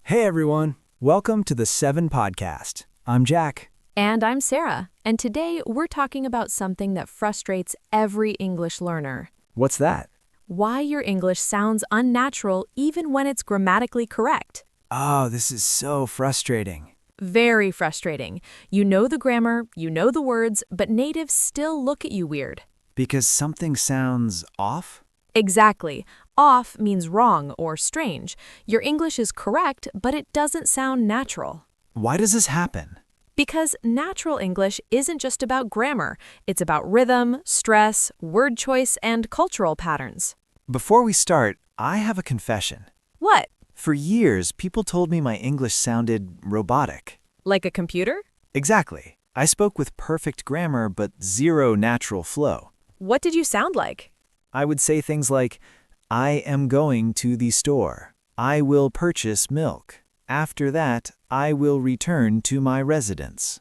Hey everyone, welcome to the 7 Podcast. I'm Jack. And I'm Sarah, and today we're talking about something that frustrates every English learner. What's that? Why your English sounds unnatural even when it's grammatically correct. Oh, this is so frustrating. Very frustrating. You know the grammar, you know the words, but natives still look at you weird. Because something sounds off? Exactly. Off means wrong or strange. Your English is correct, but it doesn't sound natural. Why does this happen? Because natural English isn't just about grammar. It's about rhythm, stress, word choice, and cultural patterns. Before we start, I have a confession. What? For years, people told me my English sounded robotic. Like a computer? Exactly. I spoke with perfect grammar but zero natural flow. What did you sound like? I would say things like, I am going to the store. I will purchase milk. After that, I will return to my residence.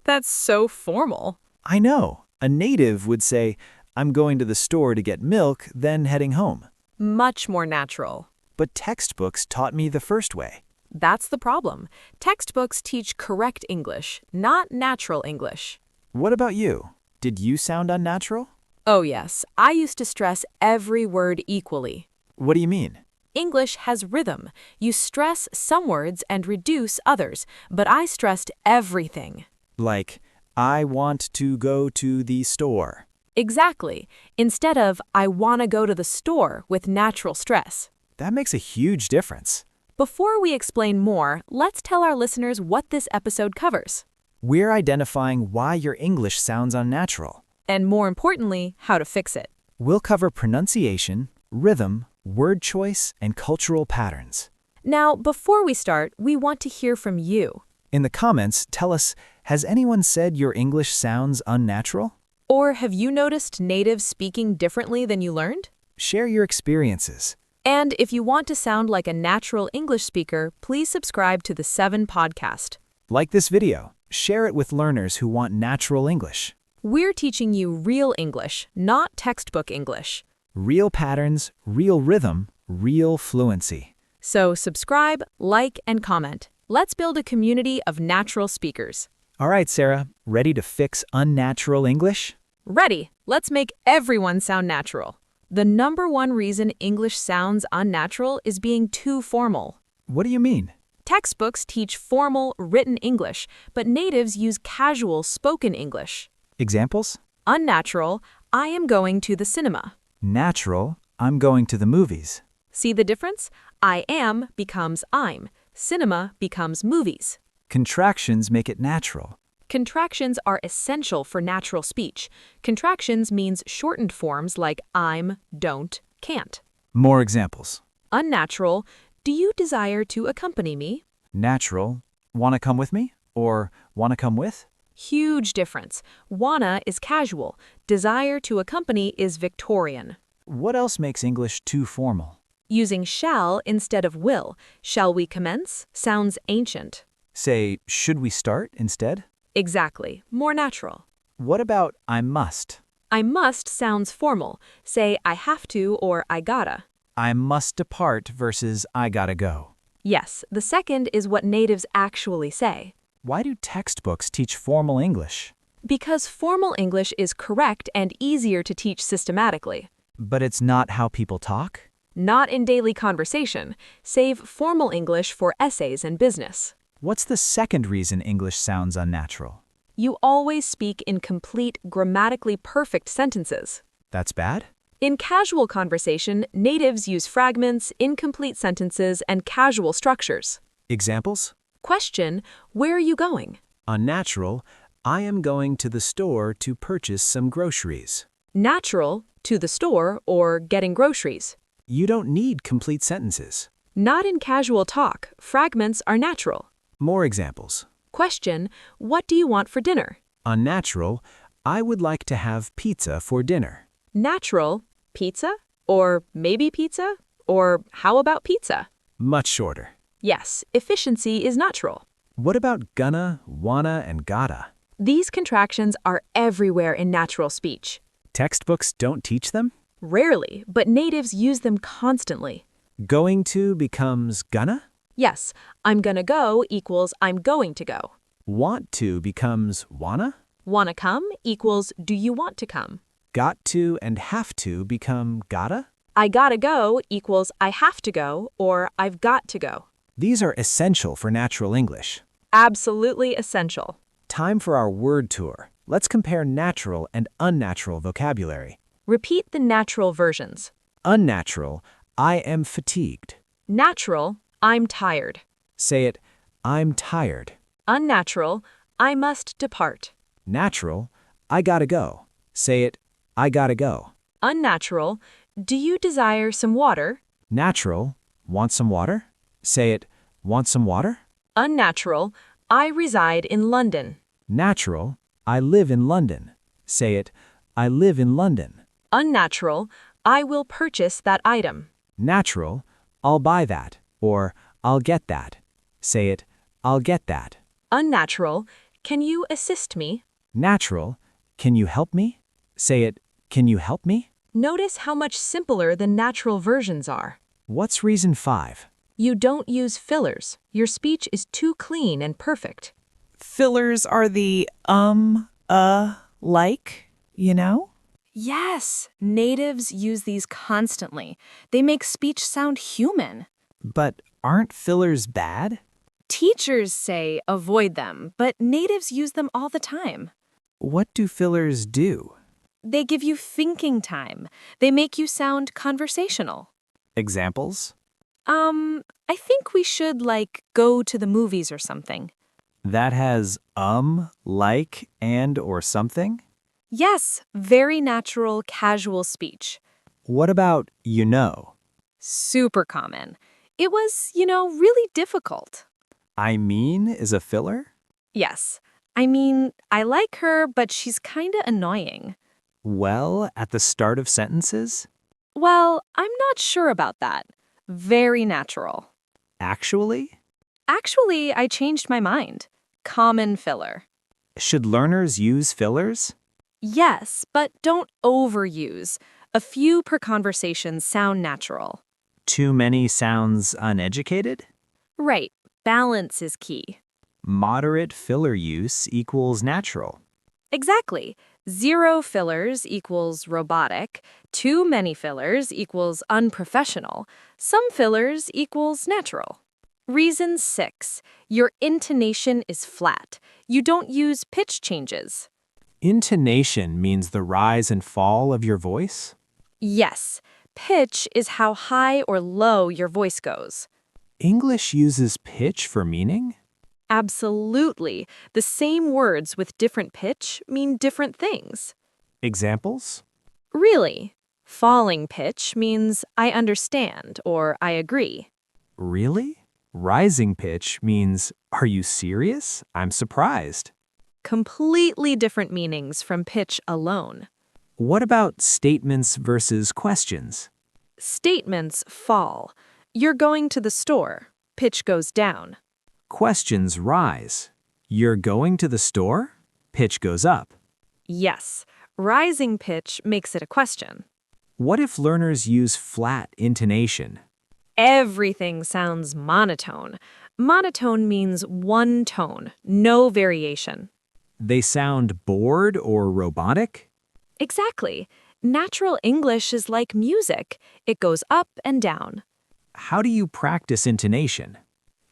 That's so formal. I know. A native would say, I'm going to the store to get milk, then heading home. Much more natural. But textbooks taught me the first way. That's the problem. Textbooks teach correct English, not natural English. What about you? Did you sound unnatural? Oh yes, I used to stress every word equally. What do you mean? English has rhythm. You stress some words and reduce others, but I stressed everything. Like, I want to go to the store. Exactly. Instead of, I want to go to the store with natural stress. That makes a huge difference. Before we explain more, let's tell our listeners what this episode covers. We're identifying why your English sounds unnatural. And more importantly, how to fix it. We'll cover pronunciation, rhythm, word choice, and cultural patterns. Now, before we start, we want to hear from you. In the comments, tell us, has anyone said your English sounds unnatural? Or have you noticed natives speaking differently than you learned? Share your experiences. And if you want to sound like a natural English speaker, please subscribe to the 7 Podcast. Like this video. Share it with learners who want natural English. We're teaching you real English, not textbook English. Real patterns, real rhythm, real fluency. So subscribe, like, and comment. Let's build a community of natural speakers. All right, Sarah, ready to fix unnatural English? Ready! Let's make everyone sound natural. The number one reason English sounds unnatural is being too formal. What do you mean? Textbooks teach formal, written English, but natives use casual, spoken English. Examples? Unnatural, I am going to the cinema. Natural, I'm going to the movies. See the difference? I am becomes I'm. Cinema becomes movies. Contractions make it natural. Contractions are essential for natural speech. Contractions means shortened forms like I'm, don't, can't. More examples. Unnatural, do you desire to accompany me? Natural, wanna come with me? Or wanna come with? Huge difference. Wanna is casual. Desire to accompany is Victorian. What else makes English too formal? Using shall instead of will, shall we commence, sounds ancient. Say, should we start instead? Exactly, more natural. What about I must? I must sounds formal. Say I have to or I gotta. I must depart versus I gotta go. Yes, the second is what natives actually say. Why do textbooks teach formal English? Because formal English is correct and easier to teach systematically. But it's not how people talk? Not in daily conversation. Save formal English for essays and business. What's the second reason English sounds unnatural? You always speak in complete, grammatically perfect sentences. That's bad? In casual conversation, natives use fragments, incomplete sentences, and casual structures. Examples? Question, where are you going? Unnatural, I am going to the store to purchase some groceries. Natural, to the store or getting groceries. You don't need complete sentences. Not in casual talk, fragments are natural. More examples. Question, what do you want for dinner? Unnatural, I would like to have pizza for dinner. Natural, pizza? Or maybe pizza? Or how about pizza? Much shorter. Yes, efficiency is natural. What about gonna, wanna, and gotta? These contractions are everywhere in natural speech. Textbooks don't teach them? Rarely, but natives use them constantly. Going to becomes gonna? Yes, I'm gonna go equals I'm going to go. Want to becomes wanna. Wanna come equals do you want to come? Got to and have to become gotta. I gotta go equals I have to go or I've got to go. These are essential for natural English. Absolutely essential. Time for our word tour. Let's compare natural and unnatural vocabulary. Repeat the natural versions. Unnatural, I am fatigued. Natural, I'm tired. Say it, I'm tired. Unnatural, I must depart. Natural, I gotta go. Say it, I gotta go. Unnatural, do you desire some water? Natural, want some water? Say it, want some water? Unnatural, I reside in London. Natural, I live in London. Say it, I live in London. Unnatural, I will purchase that item. Natural, I'll buy that, or I'll get that. Say it, I'll get that. Unnatural, can you assist me? Natural, can you help me? Say it, can you help me? Notice how much simpler the natural versions are. What's reason 5? You don't use fillers. Your speech is too clean and perfect. Fillers are the like, you know? Yes, natives use these constantly. They make speech sound human. But aren't fillers bad? Teachers say avoid them, but natives use them all the time. What do fillers do? They give you thinking time. They make you sound conversational. Examples? I think we should, go to the movies or something. That has like, and, or something? Yes, very natural, casual speech. What about you know? Super common. It was, really difficult. I mean is a filler? Yes. I mean, I like her, but she's kinda annoying. Well, at the start of sentences? Well, I'm not sure about that. Very natural. Actually? Actually, I changed my mind. Common filler. Should learners use fillers? Yes, but don't overuse. A few per conversation sound natural. Too many sounds uneducated? Right. Balance is key. Moderate filler use equals natural. Exactly. 0 fillers equals robotic. Too many fillers equals unprofessional. Some fillers equals natural. Reason 6. Your intonation is flat. You don't use pitch changes. Intonation means the rise and fall of your voice? Yes. Pitch is how high or low your voice goes. English uses pitch for meaning? Absolutely. The same words with different pitch mean different things. Examples? Really. Falling pitch means I understand or I agree. Really? Rising pitch means, are you serious? I'm surprised. Completely different meanings from pitch alone. What about statements versus questions? Statements fall. You're going to the store. Pitch goes down. Questions rise. You're going to the store? Pitch goes up. Yes. Rising pitch makes it a question. What if learners use flat intonation? Everything sounds monotone. Monotone means one tone, no variation. They sound bored or robotic? Exactly. Natural English is like music. It goes up and down. How do you practice intonation?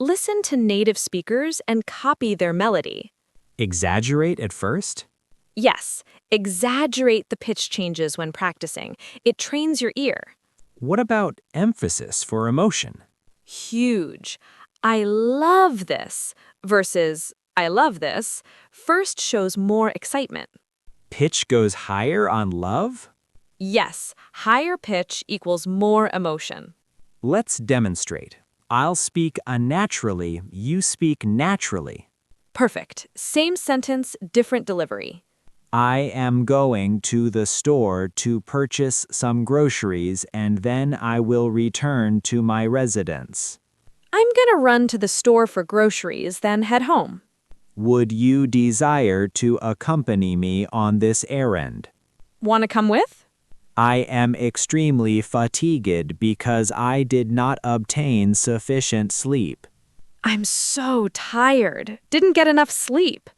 Listen to native speakers and copy their melody. Exaggerate at first? Yes, exaggerate the pitch changes when practicing. It trains your ear. What about emphasis for emotion? Huge. I love this versus I love this first shows more excitement. Pitch goes higher on love? Yes, higher pitch equals more emotion. Let's demonstrate. I'll speak unnaturally, you speak naturally. Perfect. Same sentence, different delivery. I am going to the store to purchase some groceries and then I will return to my residence. I'm gonna run to the store for groceries, then head home. Would you desire to accompany me on this errand? Wanna come with? I am extremely fatigued because I did not obtain sufficient sleep. I'm so tired. Didn't get enough sleep.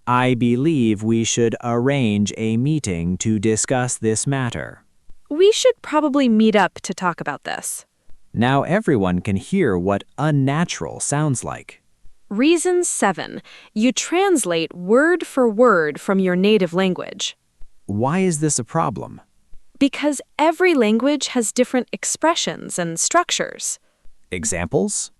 I believe we should arrange a meeting to discuss this matter. We should probably meet up to talk about this. Now everyone can hear what unnatural sounds like. Reason 7. You translate word for word from your native language. Why is this a problem? Because every language has different expressions and structures. Examples?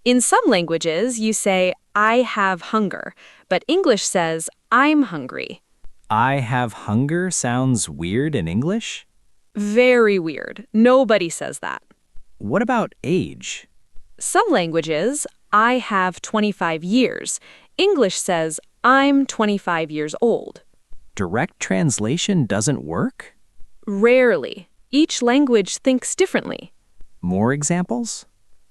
In some languages, you say, I have hunger, but English says, I'm hungry. I have hunger sounds weird in English? Very weird. Nobody says that. What about age? Some languages, I have 25 years. English says, I'm 25 years old. Direct translation doesn't work? Rarely. Each language thinks differently. More examples?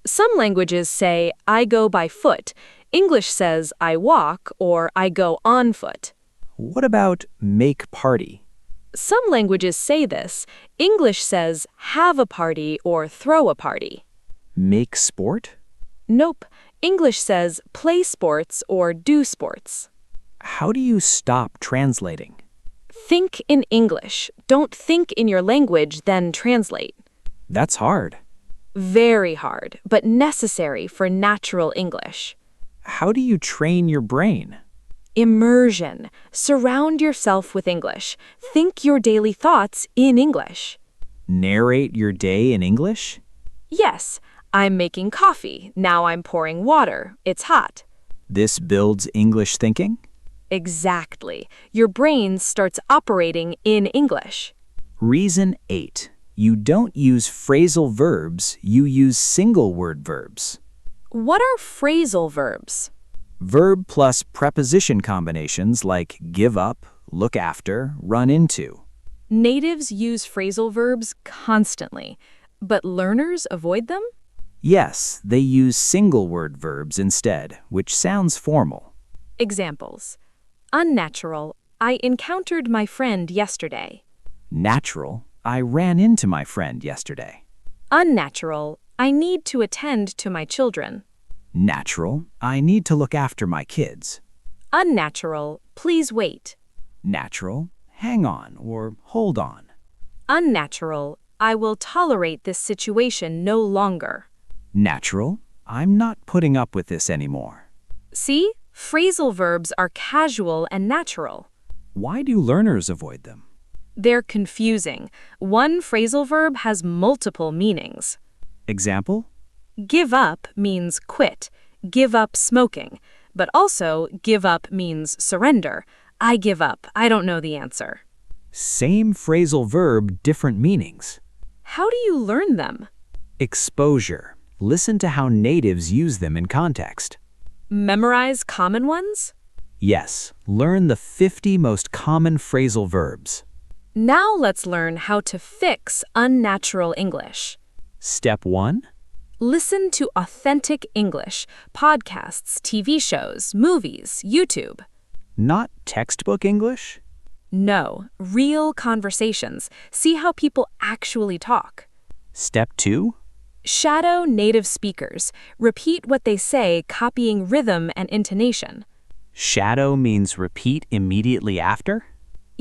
Some languages say, I go by foot. English says, I walk or I go on foot. What about make party? Some languages say this. English says, have a party or throw a party. Make sport? Nope. English says, play sports or do sports. How do you stop translating? Think in English. Don't think in your language, then translate. That's hard. Very hard, but necessary for natural English. How do you train your brain? Immersion. Surround yourself with English. Think your daily thoughts in English. Narrate your day in English? Yes, I'm making coffee. Now I'm pouring water. It's hot. This builds English thinking? Exactly. Your brain starts operating in English. Reason 8. You don't use phrasal verbs, you use single word verbs. What are phrasal verbs? Verb plus preposition combinations like give up, look after, run into. Natives use phrasal verbs constantly, but learners avoid them? Yes, they use single word verbs instead, which sounds formal. Examples. Unnatural. I encountered my friend yesterday. Natural. I ran into my friend yesterday. Unnatural. I need to attend to my children. Natural. I need to look after my kids. Unnatural. Please wait. Natural. Hang on or hold on. Unnatural. I will tolerate this situation no longer. Natural. I'm not putting up with this anymore. See? Phrasal verbs are casual and natural. Why do learners avoid them? They're confusing. One phrasal verb has multiple meanings. Example? Give up means quit. Give up smoking. But also, give up means surrender. I give up. I don't know the answer. Same phrasal verb, different meanings. How do you learn them? Exposure. Listen to how natives use them in context. Memorize common ones? Yes, learn the 50 most common phrasal verbs. Now let's learn how to fix unnatural English. Step 1. Listen to authentic English, podcasts, TV shows, movies, YouTube. Not textbook English? No, real conversations. See how people actually talk. Step 2. Shadow native speakers. Repeat what they say, copying rhythm and intonation. Shadow means repeat immediately after?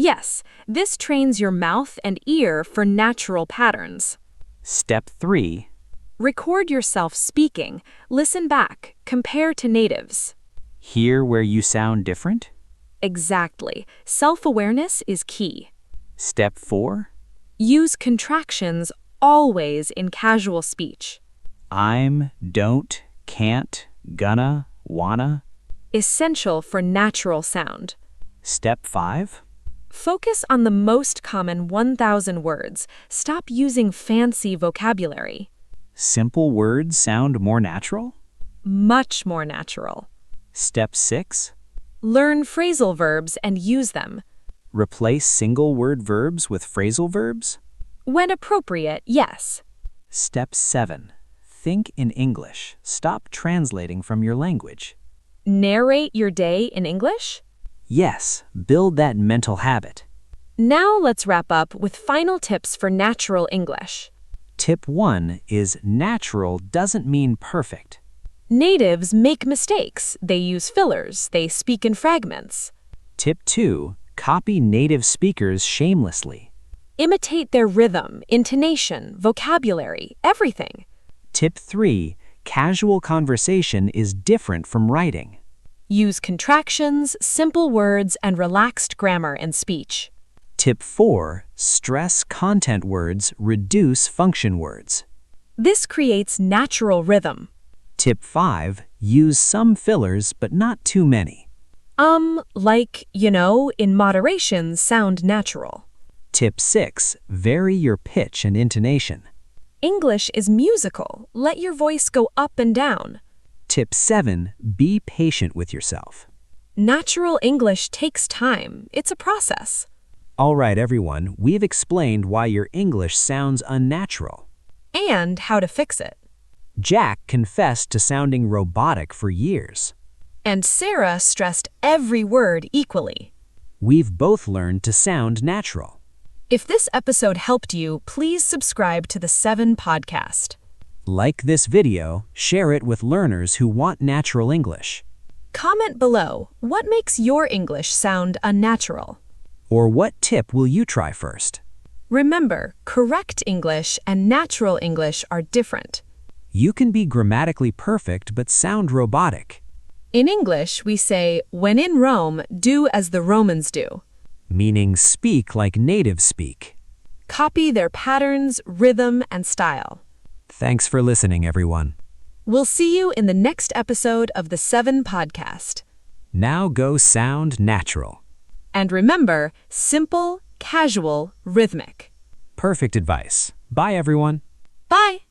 Yes, this trains your mouth and ear for natural patterns. Step 3. Record yourself speaking. Listen back. Compare to natives. Hear where you sound different? Exactly. Self-awareness is key. Step 4. Use contractions always in casual speech. I'm, don't, can't, gonna, wanna. Essential for natural sound. Step 5. Focus on the most common 1,000 words. Stop using fancy vocabulary. Simple words sound more natural? Much more natural. Step 6. Learn phrasal verbs and use them. Replace single word verbs with phrasal verbs? When appropriate, yes. Step 7. Think in English. Stop translating from your language. Narrate your day in English? Yes, build that mental habit. Now let's wrap up with final tips for natural English. Tip 1 is natural doesn't mean perfect. Natives make mistakes. They use fillers. They speak in fragments. Tip 2. Copy native speakers shamelessly. Imitate their rhythm, intonation, vocabulary, everything. Tip 3. Casual conversation is different from writing. Use contractions, simple words, and relaxed grammar in speech. Tip 4. Stress content words, reduce function words. This creates natural rhythm. Tip 5. Use some fillers but not too many. In moderation, sound natural. Tip 6. Vary your pitch and intonation. English is musical. Let your voice go up and down. Tip 7. Be patient with yourself. Natural English takes time. It's a process. All right, everyone, we've explained why your English sounds unnatural. And how to fix it. Jack confessed to sounding robotic for years. And Sarah stressed every word equally. We've both learned to sound natural. If this episode helped you, please subscribe to the 7 podcast. Like this video, share it with learners who want natural English. Comment below, what makes your English sound unnatural? Or what tip will you try first? Remember, correct English and natural English are different. You can be grammatically perfect but sound robotic. In English, we say, when in Rome, do as the Romans do. Meaning speak like natives speak. Copy their patterns, rhythm, and style. Thanks for listening, everyone. We'll see you in the next episode of the 7 podcast. Now go sound natural. And remember, simple, casual, rhythmic. Perfect advice. Bye, everyone. Bye!